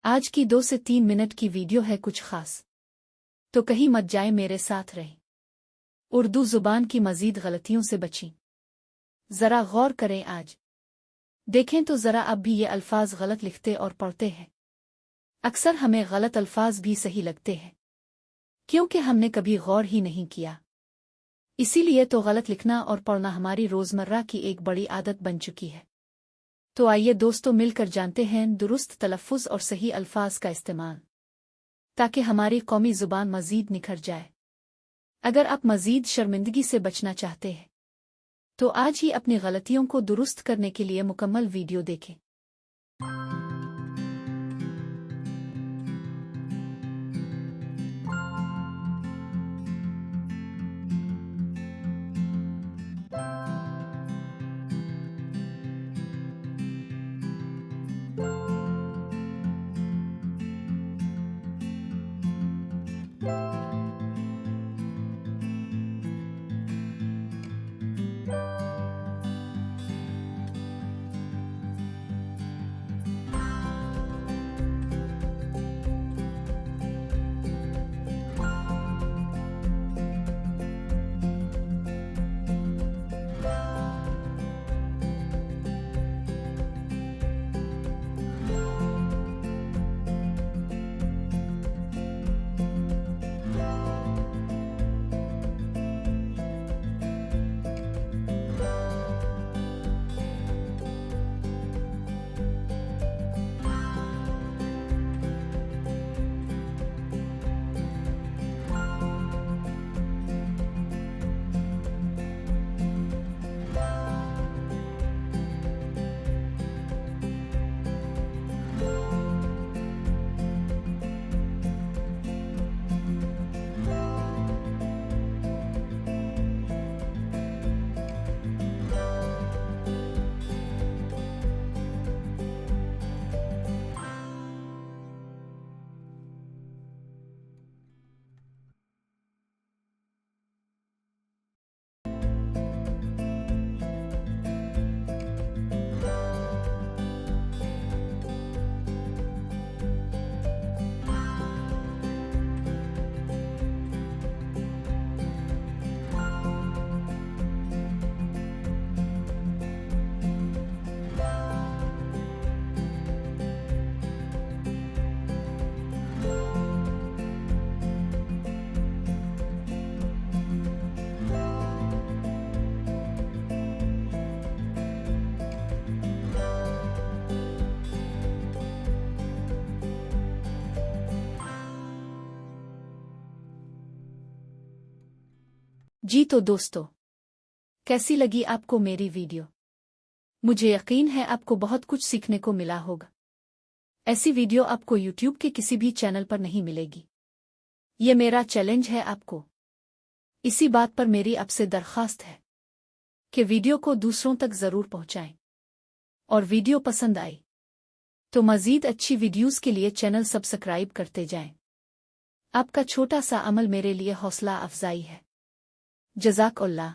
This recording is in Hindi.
आज की 2 से 3 मिनट की वीडियो है कुछ खास, तो कहीं मत जाए, मेरे साथ रहें। उर्दू जुबान की मजीद गलतियों से बचें। जरा गौर करें, आज देखें तो जरा अब भी ये अल्फाज गलत लिखते और पढ़ते हैं। अक्सर हमें गलत अल्फाज भी सही लगते हैं, क्योंकि हमने कभी गौर ही नहीं किया। इसीलिए तो गलत लिखना और पढ़ना हमारी रोजमर्रा की एक बड़ी आदत बन चुकी है। तो आइए दोस्तों, मिलकर जानते हैं दुरुस्त तलफ़ुज़ और सही अल्फाज का इस्तेमाल, ताकि हमारी कौमी ज़ुबान मज़ीद निखर जाए। अगर आप मज़ीद शर्मिंदगी से बचना चाहते हैं तो आज ही अपनी गलतियों को दुरुस्त करने के लिए मुकम्मल वीडियो देखें। जी तो दोस्तों, कैसी लगी आपको मेरी वीडियो? मुझे यकीन है आपको बहुत कुछ सीखने को मिला होगा। ऐसी वीडियो आपको YouTube के किसी भी चैनल पर नहीं मिलेगी। ये मेरा चैलेंज है आपको। इसी बात पर मेरी आपसे दरख्वास्त है कि वीडियो को दूसरों तक ज़रूर पहुंचाएं, और वीडियो पसंद आई तो मज़ीद अच्छी वीडियोज़ के लिए चैनल सब्सक्राइब करते जाएं। आपका छोटा सा अमल मेरे लिए हौसला अफजाई है। जज़ाकल्लाह।